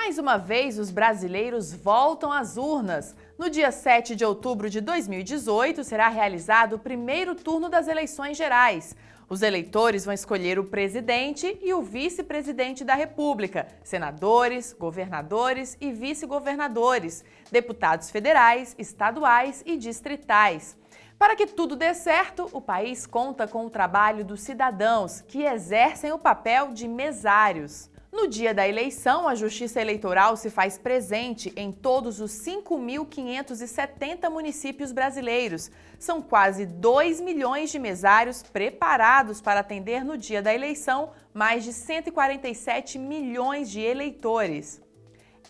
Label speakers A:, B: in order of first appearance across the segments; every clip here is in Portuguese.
A: Mais uma vez, os brasileiros voltam às urnas. No dia 7 de outubro de 2018, será realizado o primeiro turno das eleições gerais. Os eleitores vão escolher o presidente e o vice-presidente da República, senadores, governadores e vice-governadores, deputados federais, estaduais e distritais. Para que tudo dê certo, o país conta com o trabalho dos cidadãos, que exercem o papel de mesários. No dia da eleição, a Justiça Eleitoral se faz presente em todos os 5.570 municípios brasileiros. São quase 2 milhões de mesários preparados para atender no dia da eleição mais de 147 milhões de eleitores.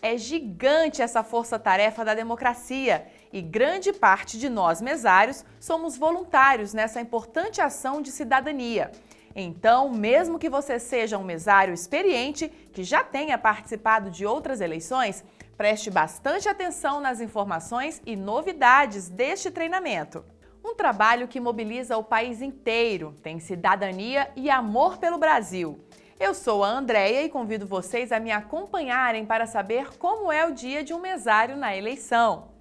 A: É gigante essa força-tarefa da democracia e grande parte de nós mesários somos voluntários nessa importante ação de cidadania. Então, mesmo que você seja um mesário experiente, que já tenha participado de outras eleições, preste bastante atenção nas informações e novidades deste treinamento. Um trabalho que mobiliza o país inteiro, tem cidadania e amor pelo Brasil. Eu sou a Andréia e convido vocês a me acompanharem para saber como é o dia de um mesário na eleição.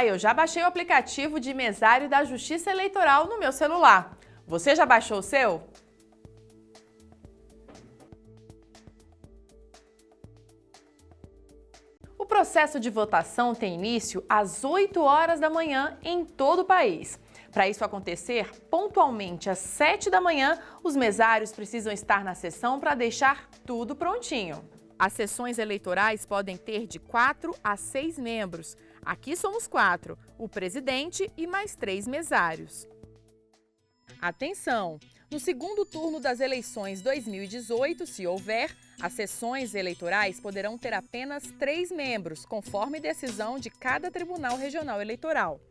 A: Eu já baixei o aplicativo de mesário da Justiça Eleitoral no meu celular. Você já baixou o seu? O processo de votação tem início às 8 horas da manhã em todo o país. Para isso acontecer, pontualmente às 7 da manhã, os mesários precisam estar na sessão para deixar tudo prontinho. As sessões eleitorais podem ter de 4 a 6 membros. Aqui somos 4, o presidente e mais 3 mesários. Atenção! No segundo turno das eleições 2018, se houver, as sessões eleitorais poderão ter apenas 3 membros, conforme decisão de cada Tribunal Regional Eleitoral.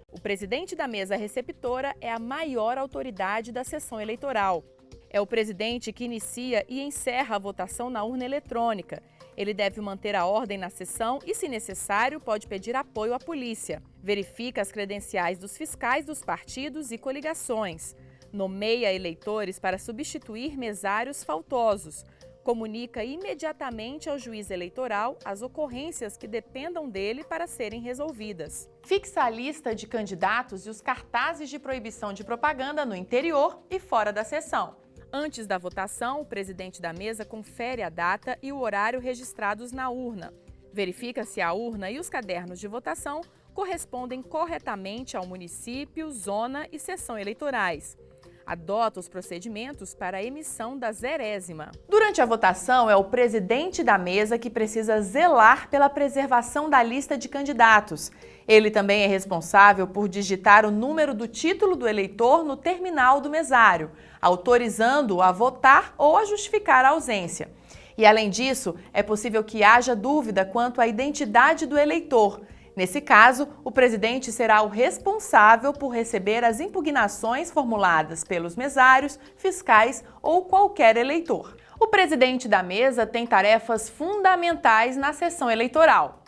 A: O presidente da mesa receptora é a maior autoridade da sessão eleitoral. É o presidente que inicia e encerra a votação na urna eletrônica. Ele deve manter a ordem na sessão e, se necessário, pode pedir apoio à polícia. Verifica as credenciais dos fiscais dos partidos e coligações. Nomeia eleitores para substituir mesários faltosos. Comunica imediatamente ao juiz eleitoral as ocorrências que dependam dele para serem resolvidas. Fixa a lista de candidatos e os cartazes de proibição de propaganda no interior e fora da sessão. Antes da votação, o presidente da mesa confere a data e o horário registrados na urna. Verifica se a urna e os cadernos de votação correspondem corretamente ao município, zona e sessão eleitorais. Adota os procedimentos para a emissão da zerésima. Durante a votação, é o presidente da mesa que precisa zelar pela preservação da lista de candidatos. Ele também é responsável por digitar o número do título do eleitor no terminal do mesário, autorizando-o a votar ou a justificar a ausência. E, além disso, é possível que haja dúvida quanto à identidade do eleitor. Nesse caso, o presidente será o responsável por receber as impugnações formuladas pelos mesários, fiscais ou qualquer eleitor. O presidente da mesa tem tarefas fundamentais na sessão eleitoral.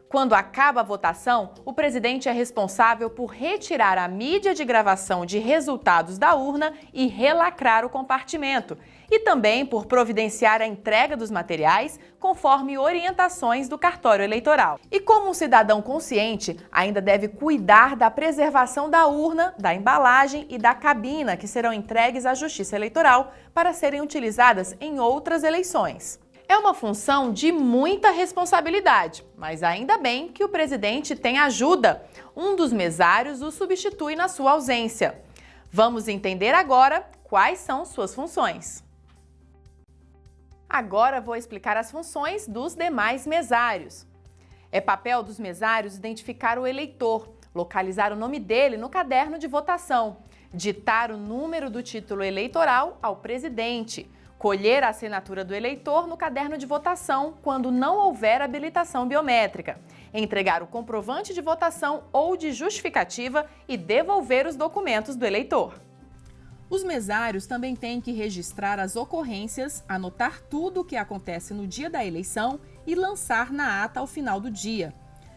A: Quando acaba a votação, o presidente é responsável por retirar a mídia de gravação de resultados da urna e relacrar o compartimento, e também por providenciar a entrega dos materiais conforme orientações do cartório eleitoral. E como um cidadão consciente, ainda deve cuidar da preservação da urna, da embalagem e da cabina que serão entregues à Justiça Eleitoral para serem utilizadas em outras eleições. É uma função de muita responsabilidade, mas ainda bem que o presidente tem ajuda. Um dos mesários o substitui na sua ausência. Vamos entender agora quais são suas funções. Agora vou explicar as funções dos demais mesários. É papel dos mesários identificar o eleitor, localizar o nome dele no caderno de votação, ditar o número do título eleitoral ao presidente, colher a assinatura do eleitor no caderno de votação quando não houver habilitação biométrica, entregar o comprovante de votação ou de justificativa e devolver os documentos do eleitor. Os mesários também têm que registrar as ocorrências, anotar tudo o que acontece no dia da eleição e lançar na ata ao final do dia.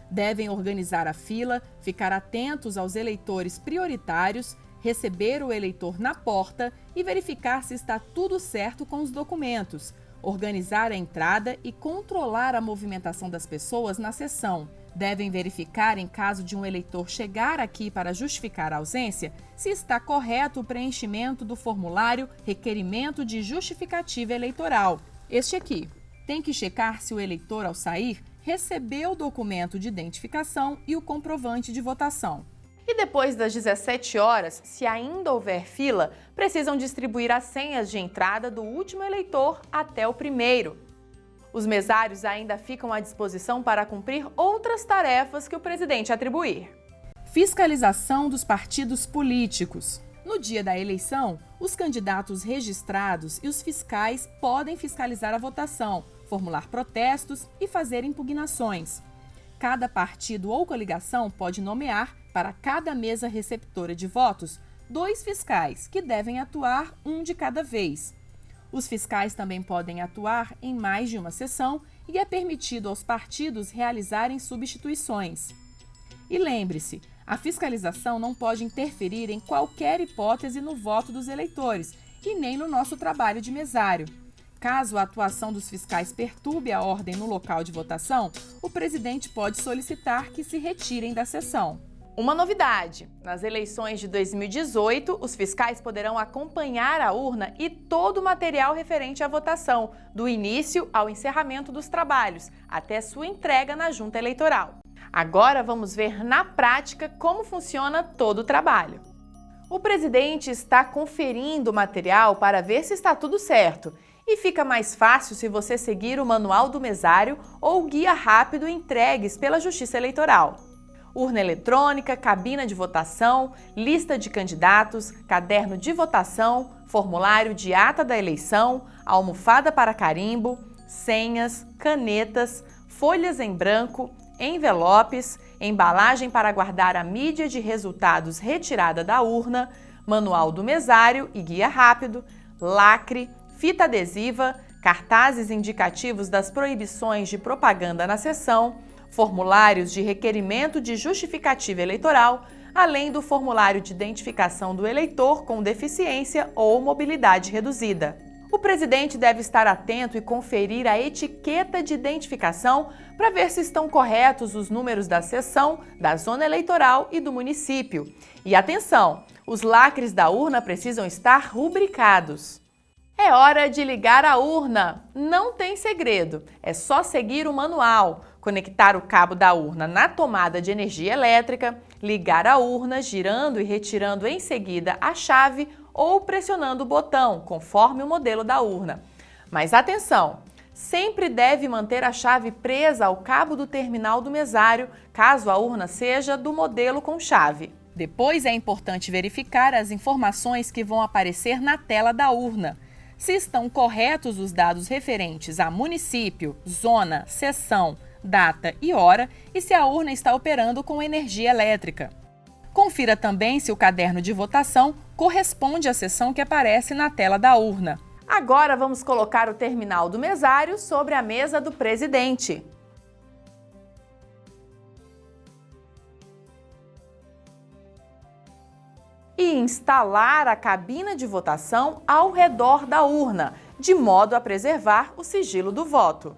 A: Devem organizar a fila, ficar atentos aos eleitores prioritários, receber o eleitor na porta e verificar se está tudo certo com os documentos. organizar a entrada e controlar a movimentação das pessoas na sessão. Devem verificar, em caso de um eleitor chegar aqui para justificar a ausência, se está correto o preenchimento do formulário Requerimento de Justificativa Eleitoral. Este aqui. Tem que checar se o eleitor, ao sair, recebeu o documento de identificação e o comprovante de votação. E depois das 17 horas, se ainda houver fila, precisam distribuir as senhas de entrada do último eleitor até o primeiro. Os mesários ainda ficam à disposição para cumprir outras tarefas que o presidente atribuir. Fiscalização dos partidos políticos. No dia da eleição, os candidatos registrados e os fiscais podem fiscalizar a votação, formular protestos e fazer impugnações. Cada partido ou coligação pode nomear, para cada mesa receptora de votos, 2 fiscais, que devem atuar um de cada vez. Os fiscais também podem atuar em mais de uma sessão e é permitido aos partidos realizarem substituições. E lembre-se, a fiscalização não pode interferir em qualquer hipótese no voto dos eleitores e nem no nosso trabalho de mesário. Caso a atuação dos fiscais perturbe a ordem no local de votação, o presidente pode solicitar que se retirem da sessão. Uma novidade: nas eleições de 2018, os fiscais poderão acompanhar a urna e todo o material referente à votação, do início ao encerramento dos trabalhos, até sua entrega na Junta Eleitoral. Agora vamos ver na prática como funciona todo o trabalho. O presidente está conferindo o material para ver se está tudo certo. E fica mais fácil se você seguir o manual do mesário ou o guia rápido entregues pela Justiça Eleitoral. Urna eletrônica, cabina de votação, lista de candidatos, caderno de votação, formulário de ata da eleição, almofada para carimbo, senhas, canetas, folhas em branco, envelopes, embalagem para guardar a mídia de resultados retirada da urna, manual do mesário e guia rápido, lacre, fita adesiva, cartazes indicativos das proibições de propaganda na sessão, formulários de requerimento de justificativa eleitoral, além do formulário de identificação do eleitor com deficiência ou mobilidade reduzida. O presidente deve estar atento e conferir a etiqueta de identificação para ver se estão corretos os números da seção, da zona eleitoral e do município. E atenção, os lacres da urna precisam estar rubricados. É hora de ligar a urna. Não tem segredo, é só seguir o manual, conectar o cabo da urna na tomada de energia elétrica, ligar a urna girando e retirando em seguida a chave ou pressionando o botão, conforme o modelo da urna. Mas atenção, sempre deve manter a chave presa ao cabo do terminal do mesário, caso a urna seja do modelo com chave. Depois é importante verificar as informações que vão aparecer na tela da urna. Se estão corretos os dados referentes a município, zona, seção, data e hora e se a urna está operando com energia elétrica. Confira também se o caderno de votação corresponde à seção que aparece na tela da urna. Agora vamos colocar o terminal do mesário sobre a mesa do presidente. E instalar a cabina de votação ao redor da urna, de modo a preservar o sigilo do voto.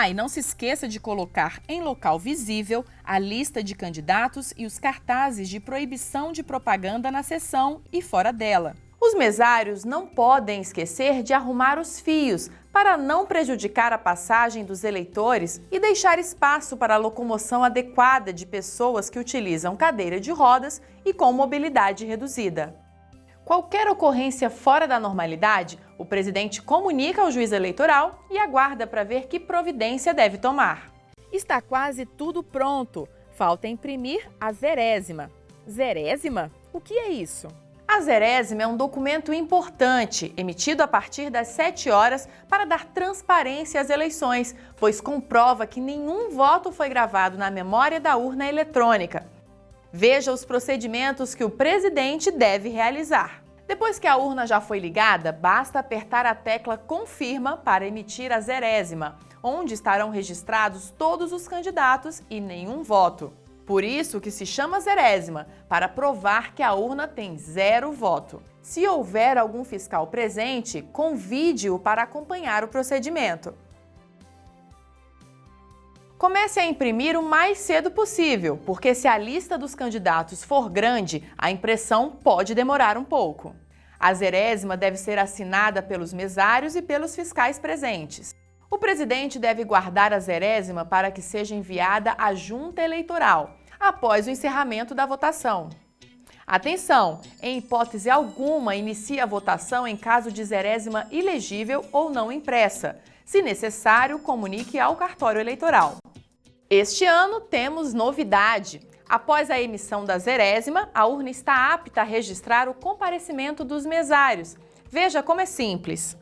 A: E não se esqueça de colocar em local visível a lista de candidatos e os cartazes de proibição de propaganda na sessão e fora dela. Os mesários não podem esquecer de arrumar os fios para não prejudicar a passagem dos eleitores e deixar espaço para a locomoção adequada de pessoas que utilizam cadeira de rodas e com mobilidade reduzida. Qualquer ocorrência fora da normalidade, o presidente comunica ao juiz eleitoral e aguarda para ver que providência deve tomar. Está quase tudo pronto. Falta imprimir a zerésima. Zerésima? O que é isso? A zerésima é um documento importante, emitido a partir das 7 horas para dar transparência às eleições, pois comprova que nenhum voto foi gravado na memória da urna eletrônica. Veja os procedimentos que o presidente deve realizar. Depois que a urna já foi ligada, basta apertar a tecla Confirma para emitir a zerésima, onde estarão registrados todos os candidatos e nenhum voto. Por isso que se chama zerésima, para provar que a urna tem 0 voto. Se houver algum fiscal presente, convide-o para acompanhar o procedimento. Comece a imprimir o mais cedo possível, porque se a lista dos candidatos for grande, a impressão pode demorar um pouco. A zerésima deve ser assinada pelos mesários e pelos fiscais presentes. O presidente deve guardar a zerésima para que seja enviada à junta eleitoral, após o encerramento da votação. Atenção! Em hipótese alguma, inicie a votação em caso de zerésima ilegível ou não impressa. Se necessário, comunique ao cartório eleitoral. Este ano temos novidade. Após a emissão da zerésima, a urna está apta a registrar o comparecimento dos mesários. Veja como é simples.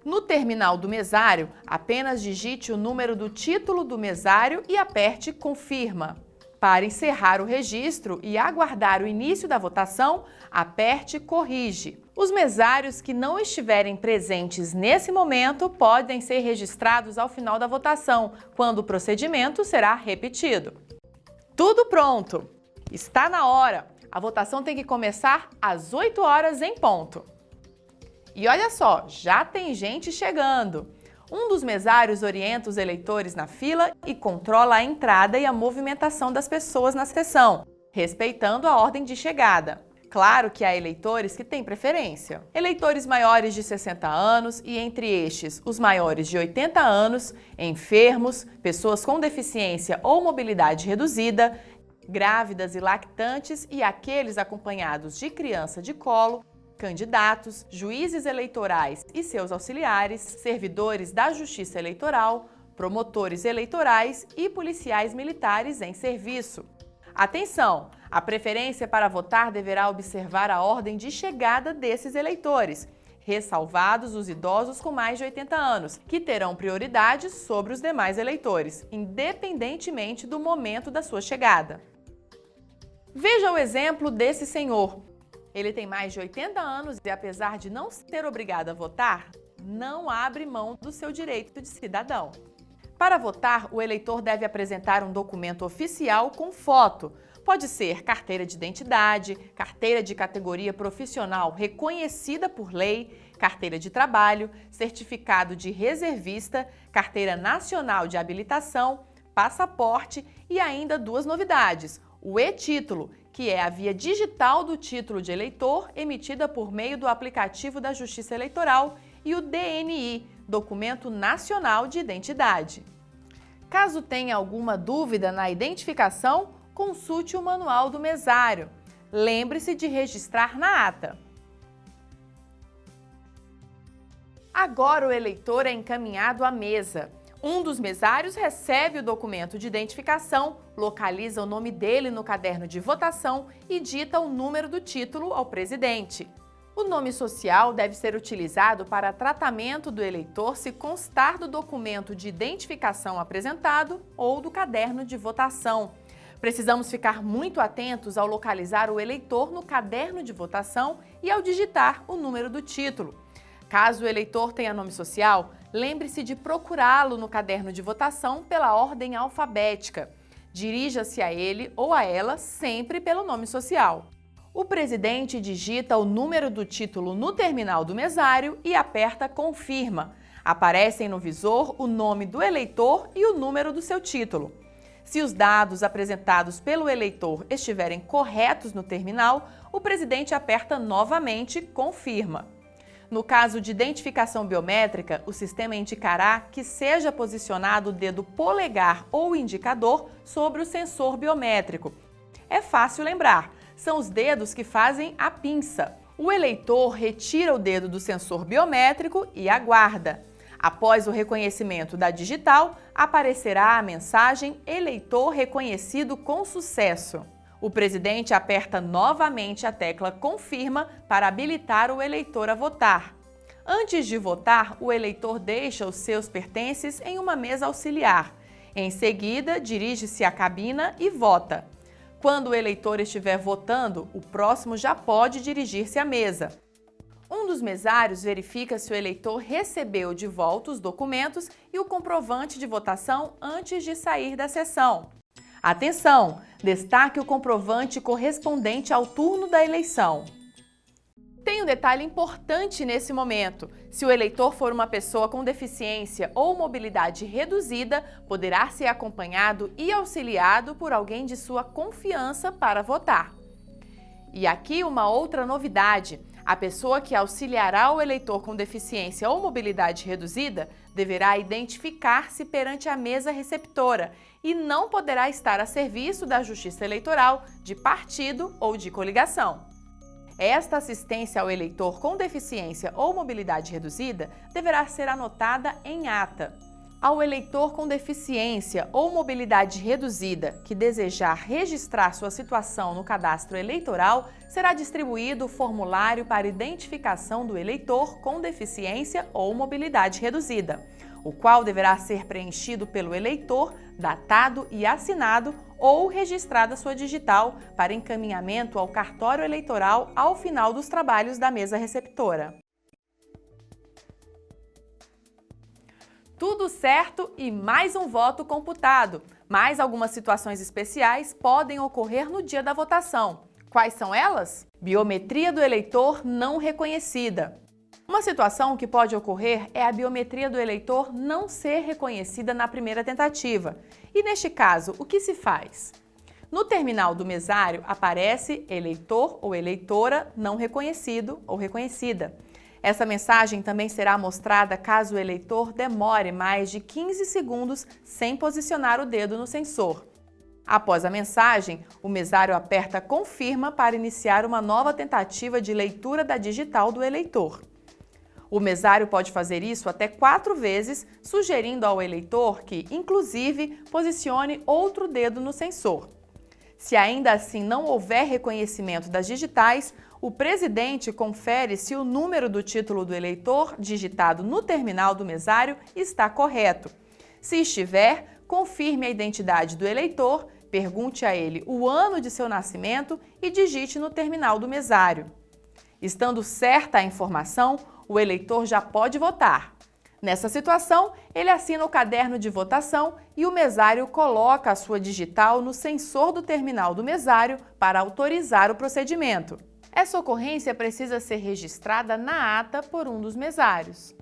A: No terminal do mesário, apenas digite o número do título do mesário e aperte Confirma. Para encerrar o registro e aguardar o início da votação, aperte Corrige. Os mesários que não estiverem presentes nesse momento podem ser registrados ao final da votação, quando o procedimento será repetido. Tudo pronto! Está na hora! A votação tem que começar às 8 horas em ponto. E olha só, já tem gente chegando! Um dos mesários orienta os eleitores na fila e controla a entrada e a movimentação das pessoas na sessão, respeitando a ordem de chegada. Claro que há eleitores que têm preferência. Eleitores maiores de 60 anos e, entre estes, os maiores de 80 anos, enfermos, pessoas com deficiência ou mobilidade reduzida, grávidas e lactantes e aqueles acompanhados de criança de colo, candidatos, juízes eleitorais e seus auxiliares, servidores da Justiça Eleitoral, promotores eleitorais e policiais militares em serviço. Atenção! A preferência para votar deverá observar a ordem de chegada desses eleitores, ressalvados os idosos com mais de 80 anos, que terão prioridade sobre os demais eleitores, independentemente do momento da sua chegada. Veja o exemplo desse senhor. Ele tem mais de 80 anos e, apesar de não ser obrigado a votar, não abre mão do seu direito de cidadão. Para votar, o eleitor deve apresentar um documento oficial com foto. Pode ser carteira de identidade, carteira de categoria profissional reconhecida por lei, carteira de trabalho, certificado de reservista, carteira nacional de habilitação, passaporte e ainda duas novidades: o e-título, que é a via digital do título de eleitor emitida por meio do aplicativo da Justiça Eleitoral, e o DNI, Documento Nacional de Identidade. Caso tenha alguma dúvida na identificação, consulte o manual do mesário. Lembre-se de registrar na ata. Agora o eleitor é encaminhado à mesa. Um dos mesários recebe o documento de identificação, localiza o nome dele no caderno de votação e dita o número do título ao presidente. O nome social deve ser utilizado para tratamento do eleitor se constar do documento de identificação apresentado ou do caderno de votação. Precisamos ficar muito atentos ao localizar o eleitor no caderno de votação e ao digitar o número do título. Caso o eleitor tenha nome social, lembre-se de procurá-lo no caderno de votação pela ordem alfabética. Dirija-se a ele ou a ela sempre pelo nome social. O presidente digita o número do título no terminal do mesário e aperta Confirma. Aparecem no visor o nome do eleitor e o número do seu título. Se os dados apresentados pelo eleitor estiverem corretos no terminal, o presidente aperta novamente Confirma. No caso de identificação biométrica, o sistema indicará que seja posicionado o dedo polegar ou indicador sobre o sensor biométrico. É fácil lembrar, são os dedos que fazem a pinça. O eleitor retira o dedo do sensor biométrico e aguarda. Após o reconhecimento da digital, aparecerá a mensagem Eleitor reconhecido com sucesso. O presidente aperta novamente a tecla Confirma para habilitar o eleitor a votar. Antes de votar, o eleitor deixa os seus pertences em uma mesa auxiliar. Em seguida, dirige-se à cabina e vota. Quando o eleitor estiver votando, o próximo já pode dirigir-se à mesa. Um dos mesários verifica se o eleitor recebeu de volta os documentos e o comprovante de votação antes de sair da sessão. Atenção! Destaque o comprovante correspondente ao turno da eleição. Tem um detalhe importante nesse momento. Se o eleitor for uma pessoa com deficiência ou mobilidade reduzida, poderá ser acompanhado e auxiliado por alguém de sua confiança para votar. E aqui uma outra novidade. A pessoa que auxiliará o eleitor com deficiência ou mobilidade reduzida deverá identificar-se perante a mesa receptora e não poderá estar a serviço da Justiça Eleitoral, de partido ou de coligação. Esta assistência ao eleitor com deficiência ou mobilidade reduzida deverá ser anotada em ata. Ao eleitor com deficiência ou mobilidade reduzida que desejar registrar sua situação no cadastro eleitoral, será distribuído o formulário para identificação do eleitor com deficiência ou mobilidade reduzida, o qual deverá ser preenchido pelo eleitor, datado e assinado ou registrada sua digital para encaminhamento ao cartório eleitoral ao final dos trabalhos da mesa receptora. Tudo certo e mais um voto computado, mas algumas situações especiais podem ocorrer no dia da votação. Quais são elas? Biometria do eleitor não reconhecida. Uma situação que pode ocorrer é a biometria do eleitor não ser reconhecida na primeira tentativa. E neste caso, o que se faz? No terminal do mesário aparece eleitor ou eleitora não reconhecido ou reconhecida. Essa mensagem também será mostrada caso o eleitor demore mais de 15 segundos sem posicionar o dedo no sensor. Após a mensagem, o mesário aperta Confirma para iniciar uma nova tentativa de leitura da digital do eleitor. O mesário pode fazer isso até 4 vezes, sugerindo ao eleitor que, inclusive, posicione outro dedo no sensor. Se ainda assim não houver reconhecimento das digitais, o presidente confere se o número do título do eleitor digitado no terminal do mesário está correto. Se estiver, confirme a identidade do eleitor, pergunte a ele o ano de seu nascimento e digite no terminal do mesário. Estando certa a informação, o eleitor já pode votar. Nessa situação, ele assina o caderno de votação e o mesário coloca a sua digital no sensor do terminal do mesário para autorizar o procedimento. Essa ocorrência precisa ser registrada na ata por um dos mesários.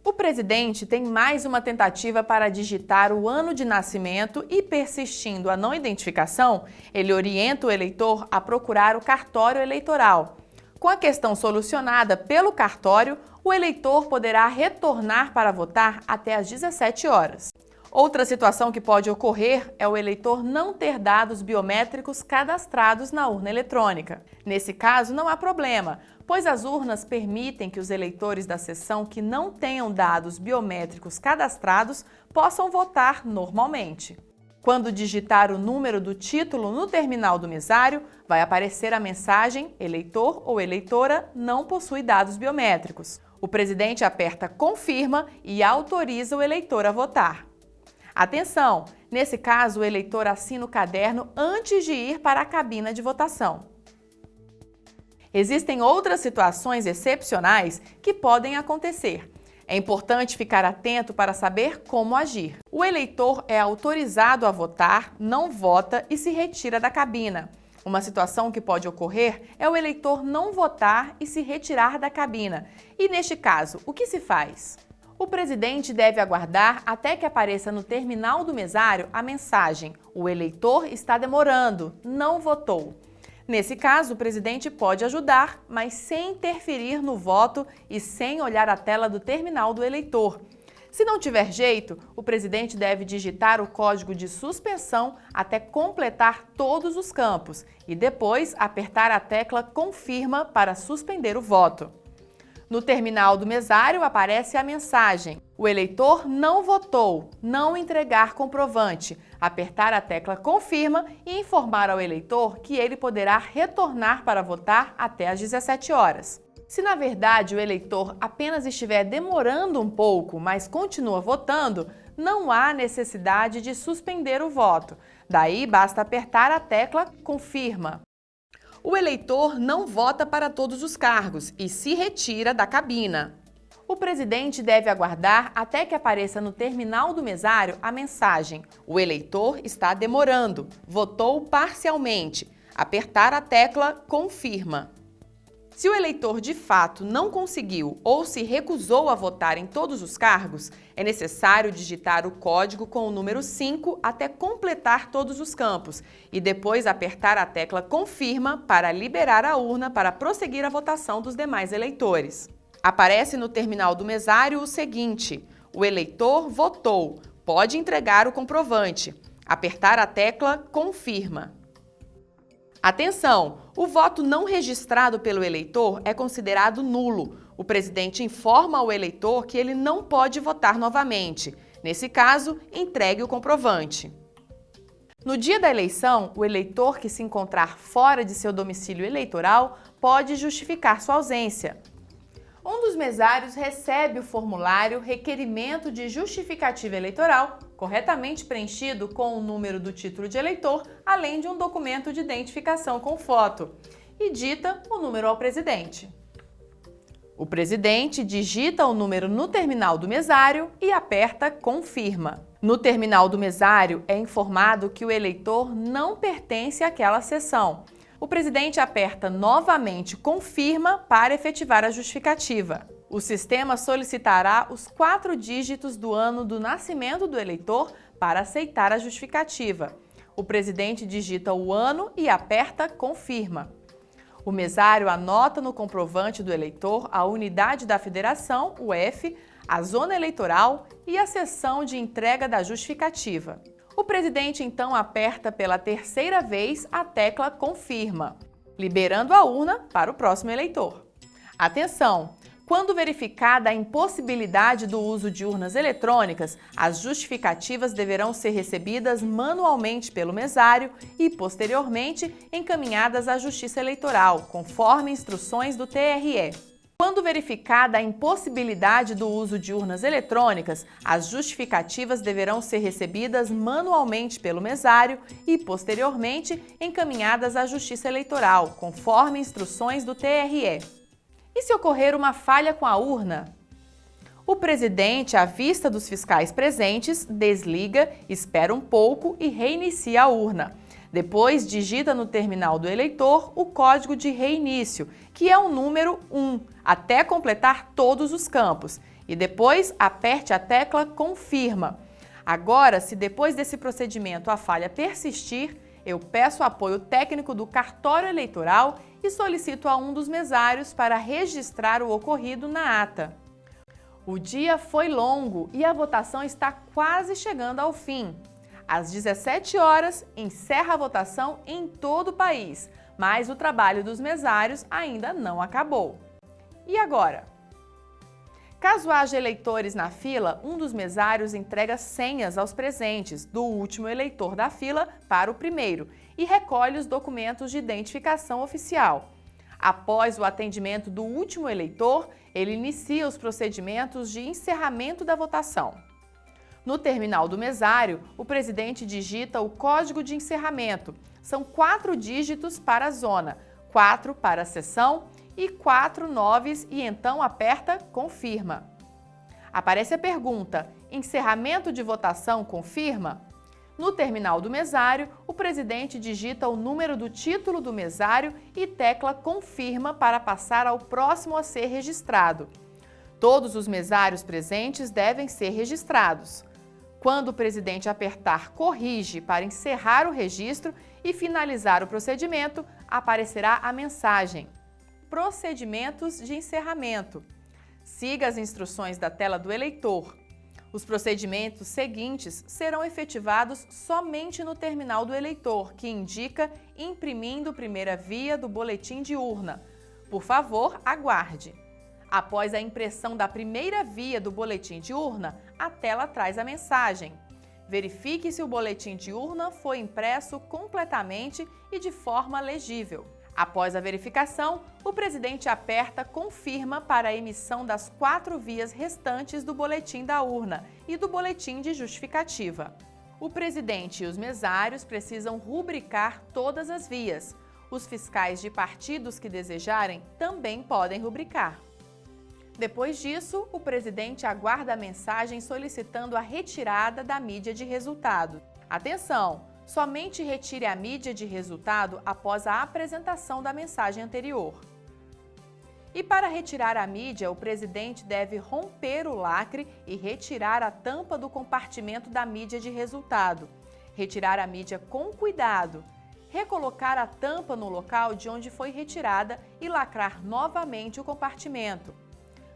A: O presidente tem mais uma tentativa para digitar o ano de nascimento e, persistindo a não identificação, ele orienta o eleitor a procurar o cartório eleitoral. Com a questão solucionada pelo cartório, o eleitor poderá retornar para votar até às 17 horas. Outra situação que pode ocorrer é o eleitor não ter dados biométricos cadastrados na urna eletrônica. Nesse caso, não há problema, pois as urnas permitem que os eleitores da seção que não tenham dados biométricos cadastrados possam votar normalmente. Quando digitar o número do título no terminal do mesário, vai aparecer a mensagem "Eleitor ou eleitora não possui dados biométricos". O presidente aperta Confirma e autoriza o eleitor a votar. Atenção! Nesse caso, o eleitor assina o caderno antes de ir para a cabina de votação. Existem outras situações excepcionais que podem acontecer. É importante ficar atento para saber como agir. O eleitor é autorizado a votar, não vota e se retira da cabina. Uma situação que pode ocorrer é o eleitor não votar e se retirar da cabina. E neste caso, o que se faz? O presidente deve aguardar até que apareça no terminal do mesário a mensagem "O eleitor está demorando, não votou". Nesse caso, o presidente pode ajudar, mas sem interferir no voto e sem olhar a tela do terminal do eleitor. Se não tiver jeito, o presidente deve digitar o código de suspensão até completar todos os campos e depois apertar a tecla Confirma para suspender o voto. No terminal do mesário aparece a mensagem "O eleitor não votou, não entregar comprovante", apertar a tecla Confirma e informar ao eleitor que ele poderá retornar para votar até às 17 horas. Se na verdade o eleitor apenas estiver demorando um pouco, mas continua votando, não há necessidade de suspender o voto. Daí basta apertar a tecla Confirma. O eleitor não vota para todos os cargos e se retira da cabina. O presidente deve aguardar até que apareça no terminal do mesário a mensagem "O eleitor está demorando, votou parcialmente", apertar a tecla Confirma. Se o eleitor de fato não conseguiu ou se recusou a votar em todos os cargos, é necessário digitar o código com o número 5 até completar todos os campos e depois apertar a tecla Confirma para liberar a urna para prosseguir a votação dos demais eleitores. Aparece no terminal do mesário o seguinte: o eleitor votou, pode entregar o comprovante. Apertar a tecla Confirma. Atenção! O voto não registrado pelo eleitor é considerado nulo. O presidente informa ao eleitor que ele não pode votar novamente. Nesse caso, entregue o comprovante. No dia da eleição, o eleitor que se encontrar fora de seu domicílio eleitoral pode justificar sua ausência. Um dos mesários recebe o formulário Requerimento de Justificativa Eleitoral, corretamente preenchido com o número do título de eleitor, além de um documento de identificação com foto, e dita o número ao presidente. O presidente digita o número no terminal do mesário e aperta Confirma. No terminal do mesário é informado que o eleitor não pertence àquela sessão. O presidente aperta novamente Confirma para efetivar a justificativa. O sistema solicitará os 4 dígitos do ano do nascimento do eleitor para aceitar a justificativa. O presidente digita o ano e aperta Confirma. O mesário anota no comprovante do eleitor a unidade da federação, o F, a zona eleitoral e a seção de entrega da justificativa. O presidente então aperta pela 3ª vez a tecla Confirma, liberando a urna para o próximo eleitor. Atenção! Quando verificada a impossibilidade do uso de urnas eletrônicas, as justificativas deverão ser recebidas manualmente pelo mesário e, posteriormente, encaminhadas à Justiça Eleitoral, conforme instruções do TRE. Quando verificada a impossibilidade do uso de urnas eletrônicas, as justificativas deverão ser recebidas manualmente pelo mesário e, posteriormente, encaminhadas à Justiça Eleitoral, conforme instruções do TRE. E se ocorrer uma falha com a urna? O presidente, à vista dos fiscais presentes, desliga, espera um pouco e reinicia a urna. Depois, digita no terminal do eleitor o código de reinício, que é o número 1, até completar todos os campos. E depois, aperte a tecla Confirma. Agora, se depois desse procedimento a falha persistir, eu peço apoio técnico do cartório eleitoral e solicito a um dos mesários para registrar o ocorrido na ata. O dia foi longo e a votação está quase chegando ao fim. Às 17 horas, encerra a votação em todo o país, mas o trabalho dos mesários ainda não acabou. E agora? Caso haja eleitores na fila, um dos mesários entrega senhas aos presentes, do último eleitor da fila para o primeiro, e recolhe os documentos de identificação oficial. Após o atendimento do último eleitor, ele inicia os procedimentos de encerramento da votação. No terminal do mesário, o presidente digita o código de encerramento. São 4 dígitos para a zona, 4 para a seção e 4 noves e então aperta Confirma. Aparece a pergunta: encerramento de votação confirma? No terminal do mesário, o presidente digita o número do título do mesário e tecla Confirma para passar ao próximo a ser registrado. Todos os mesários presentes devem ser registrados. Quando o presidente apertar Corrige para encerrar o registro e finalizar o procedimento, aparecerá a mensagem: Procedimentos de encerramento. Siga as instruções da tela do eleitor. Os procedimentos seguintes serão efetivados somente no terminal do eleitor, que indica imprimindo primeira via do boletim de urna. Por favor, aguarde. Após a impressão da primeira via do boletim de urna, a tela traz a mensagem: verifique se o boletim de urna foi impresso completamente e de forma legível. Após a verificação, o presidente aperta Confirma para a emissão das 4 vias restantes do boletim da urna e do boletim de justificativa. O presidente e os mesários precisam rubricar todas as vias. Os fiscais de partidos que desejarem também podem rubricar. Depois disso, o presidente aguarda a mensagem solicitando a retirada da mídia de resultado. Atenção! Somente retire a mídia de resultado após a apresentação da mensagem anterior. E para retirar a mídia, o presidente deve romper o lacre e retirar a tampa do compartimento da mídia de resultado. Retirar a mídia com cuidado. Recolocar a tampa no local de onde foi retirada e lacrar novamente o compartimento.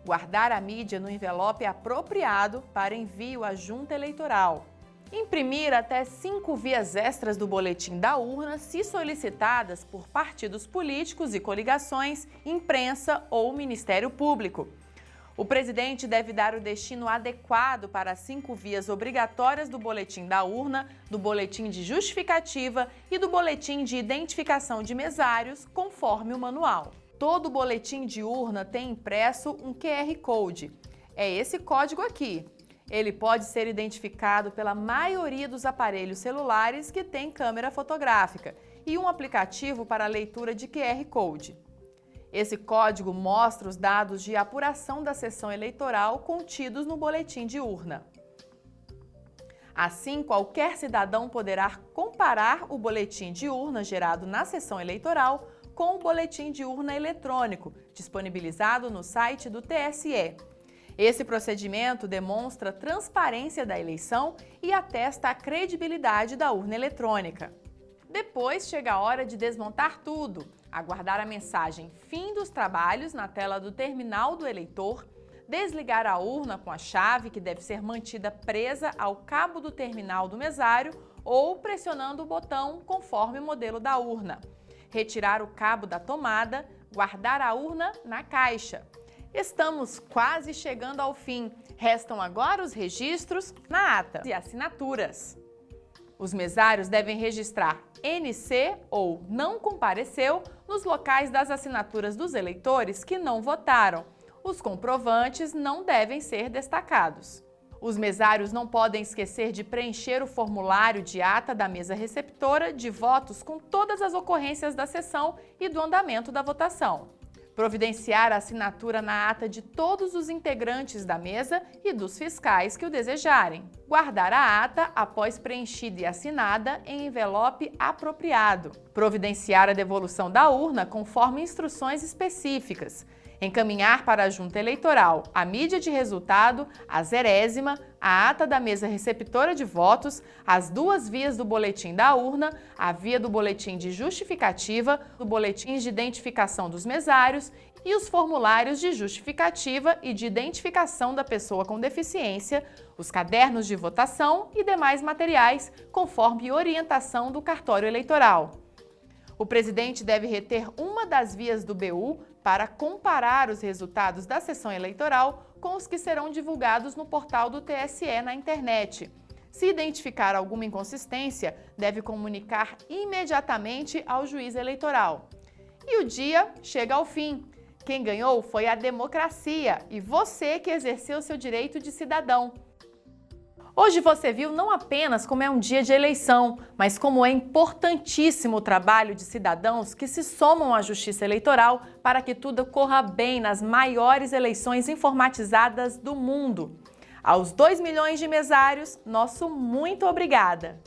A: Guardar a mídia no envelope apropriado para envio à junta eleitoral. Imprimir até 5 vias extras do boletim da urna, se solicitadas por partidos políticos e coligações, imprensa ou Ministério Público. O presidente deve dar o destino adequado para as 5 vias obrigatórias do boletim da urna, do boletim de justificativa e do boletim de identificação de mesários, conforme o manual. Todo boletim de urna tem impresso um QR Code. É esse código aqui. Ele pode ser identificado pela maioria dos aparelhos celulares que têm câmera fotográfica e um aplicativo para leitura de QR Code. Esse código mostra os dados de apuração da sessão eleitoral contidos no boletim de urna. Assim, qualquer cidadão poderá comparar o boletim de urna gerado na sessão eleitoral com o boletim de urna eletrônico, disponibilizado no site do TSE. Esse procedimento demonstra a transparência da eleição e atesta a credibilidade da urna eletrônica. Depois chega a hora de desmontar tudo, aguardar a mensagem "Fim dos trabalhos" na tela do terminal do eleitor, desligar a urna com a chave, que deve ser mantida presa ao cabo do terminal do mesário ou pressionando o botão conforme o modelo da urna, retirar o cabo da tomada, guardar a urna na caixa. Estamos quase chegando ao fim. Restam agora os registros na ata e assinaturas. Os mesários devem registrar NC ou não compareceu nos locais das assinaturas dos eleitores que não votaram. Os comprovantes não devem ser destacados. Os mesários não podem esquecer de preencher o formulário de ata da mesa receptora de votos com todas as ocorrências da sessão e do andamento da votação. Providenciar a assinatura na ata de todos os integrantes da mesa e dos fiscais que o desejarem. Guardar a ata após preenchida e assinada em envelope apropriado. Providenciar a devolução da urna conforme instruções específicas. Encaminhar para a junta eleitoral a mídia de resultado, a zerésima, a ata da mesa receptora de votos, as 2 vias do boletim da urna, a via do boletim de justificativa, do boletim de identificação dos mesários e os formulários de justificativa e de identificação da pessoa com deficiência, os cadernos de votação e demais materiais, conforme orientação do cartório eleitoral. O presidente deve reter uma das vias do BU para comparar os resultados da sessão eleitoral com os que serão divulgados no portal do TSE na internet. Se identificar alguma inconsistência, deve comunicar imediatamente ao juiz eleitoral. E o dia chega ao fim. Quem ganhou foi a democracia e você que exerceu seu direito de cidadão. Hoje você viu não apenas como é um dia de eleição, mas como é importantíssimo o trabalho de cidadãos que se somam à Justiça Eleitoral para que tudo corra bem nas maiores eleições informatizadas do mundo. Aos 2 milhões de mesários, nosso muito obrigada!